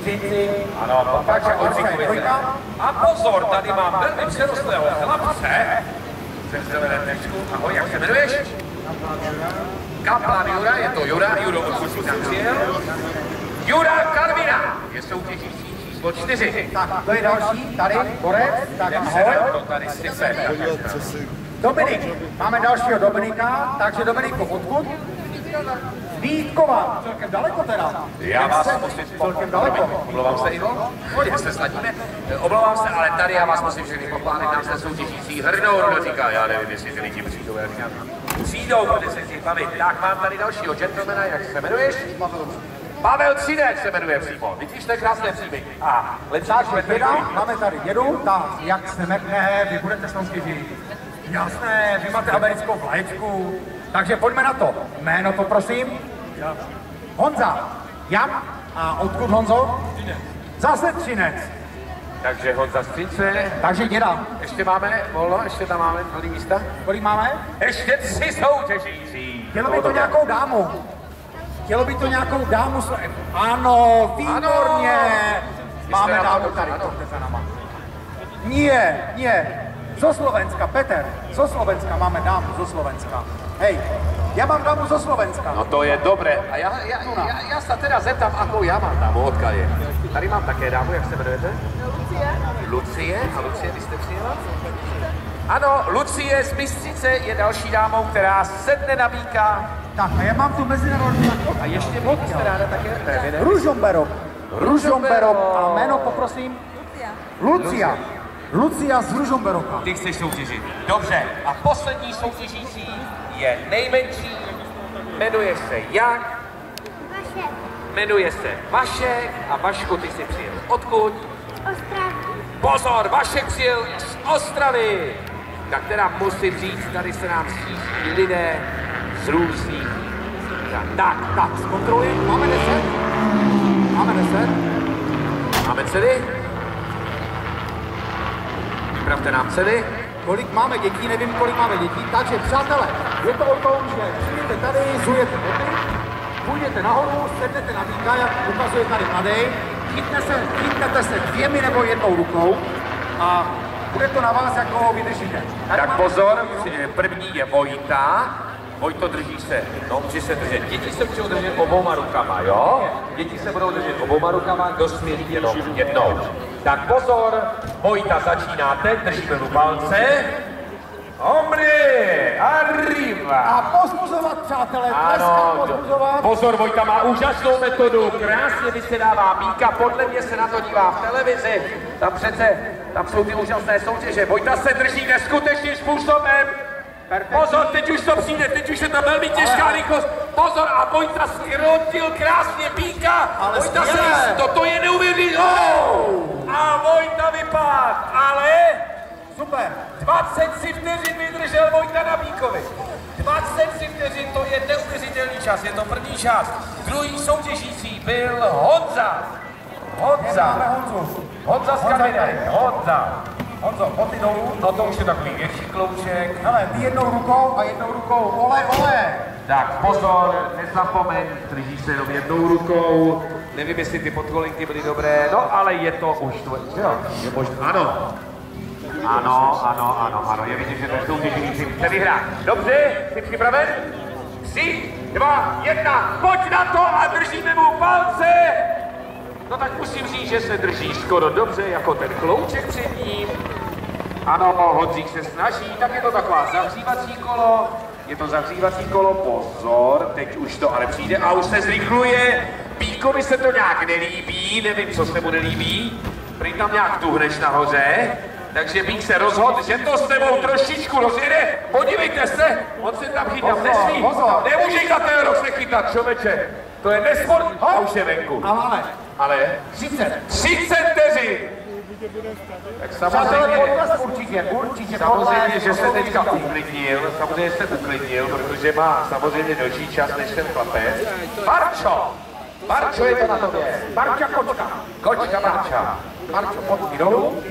Třinci. Ano, takže odříkuji. A pozor, tady mám velmi přerostlého chlapce. Přestřelené tečku. Ahoj, jak se jmenuješ? Kaplan Jura, je to Jura, Juro odkud tam přijel. Jura Karvina je soutěžící číslo 4. Tak, to je další, tady, borec, tak ahoj. To tady sype. Dominik, máme dalšího Dominika, takže Dominiku, odkud? Vítkova, celkem daleko teda. Já vás musím celkem daleko. Omlouvám se, Ivo, hodně se sladíme. Omlouvám se, ale tady já vás musím všechny pochválit, nám se soutěžící hrnou, kdo říká, já nevím, jestli ty lidi přijdou, já říkám, přijdou, protože se chci bavit. Tak mám tady dalšího gentlemana, jak se jmenuješ? Pavel Třinec se jmenuje přímo, vidíš, to je krásné příjmení. A lepší máme tady dědu, tak jak se mekne, vy budete soutěžit. Jasné, vy máte americkou vlaječku, takže pojďme na to. Jméno poprosím. Honza. Jan. A odkud Honzo? Zase Třinec. Takže Honza z Třince. Takže děda. Ještě máme, volno, ještě tam máme plný místa. Kolik máme? Ještě 3 soutěžící. Chtělo by to nějakou dámu. Chtělo by to nějakou dámu. Ano, výborně. Máme dámu tady. Nie. Zo Slovenska, Peter, zo Slovenska, máme dámu zo Slovenska. Hej, já mám dámu zo Slovenska. No to je dobré. A já se teda zeptám, akou já mám dámu, odkud je. Tady mám také dámu, jak se jmenujete? Lucie. Lucie? A Lucie, vy jste přijela? Ano, Lucie z Bystřice je další dámou, která sedne na víka. Tak a já mám tu mezinárodní. A ještě moc jste ráda také? Ružomberok. Ružomberok. A jméno poprosím? Lucia. Lucia z Ružomberoka. Ty chceš soutěžit. Dobře. A poslední soutěžící je nejmenší. Jmenuje se jak? Vašek. Jmenuje se Vašek. A Vašku, ty jsi přijel odkud? Ostravy. Pozor, Vašek přijel z Ostravy. Tak teda musím říct, tady se nám stíží lidé z různých. Tak, zkontroluji. Máme 10. Máme ceny? Vypravte nám ceny. Kolik máme dětí, nevím, kolik máme dětí. Takže, přátelé, je to o tom, že přijdete tady, zujete boty, půjdete nahoru, sednete na víka, jak ukazuje tady mladý, chytnete se 2 nebo 1 rukou a bude to na vás, jak ho vydržíte. Tak pozor, první je Vojta. Vojto, drží se, no, může se držet. Děti se můžou držet obouma rukama, jo? Děti se budou držet obouma rukama, kdo smí jenom jednou. Tak pozor, Vojta, začínáte, držíme mu palce. Hombre, arriba! A pozbuzovat, přátelé, ano, pozbuzovat. Pozor, Vojta má úžasnou metodu, krásně vysedává míka, podle mě se na to dívá v televizi. Tam jsou ty úžasné soutěže. Vojta se drží neskutečným způsobem. Pozor, teď už to přijde, teď už je to velmi těžká rychlost. Pozor, a Vojta skrotil krásně píka. Vojta se, toto je neuvěřitelné. A Vojta vypadl, ale super. 23 vteřin vydržel Vojta na Bíkovi. 23 vteřin, to je neuvěřitelný čas, je to první čas. Druhý soutěžící byl Honza z Karviné. Honzo, boty dolů, no to už je takový větší klouček. Hele, ty 1 rukou a 1 rukou, ole. Tak pozor, nezapomeň, držíš se jenom 1 rukou. Nevím, jestli ty podkolinky byly dobré, no ale je to už to, jo, je možná, ano, je vidět, že ten soutěžící chce vyhrát. Dobře, jsi připraven? 3, 2, 1, pojď na to a držíme mu palce! No tak musím říct, že se drží skoro dobře, jako ten klouček před ním. Ano, Honzík se snaží, tak je to taková zahřívací kolo. Pozor, teď už to ale přijde a už se zrychluje. Píkovi se to nějak nelíbí, nevím, co se mu nelíbí. Prý tam nějak tuhneš nahoře. Takže Pík se rozhodl, že to s tebou trošičku rozjede. Podívejte se, on se tam chytat nesmí. Nemůže na ten rok se chytat, člověče. To je nesport a už je venku. Ale 30 vteřin. Tak samozřejmě, že se teďka uklidnil, protože má samozřejmě delší čas než ten chlapec. Barčo je to na tobě. Barča kočka. Kočka Barča. Barčo, potky dolů.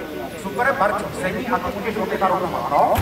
Super, Barčo, sedí a ty můžeš obětat rukama, ano?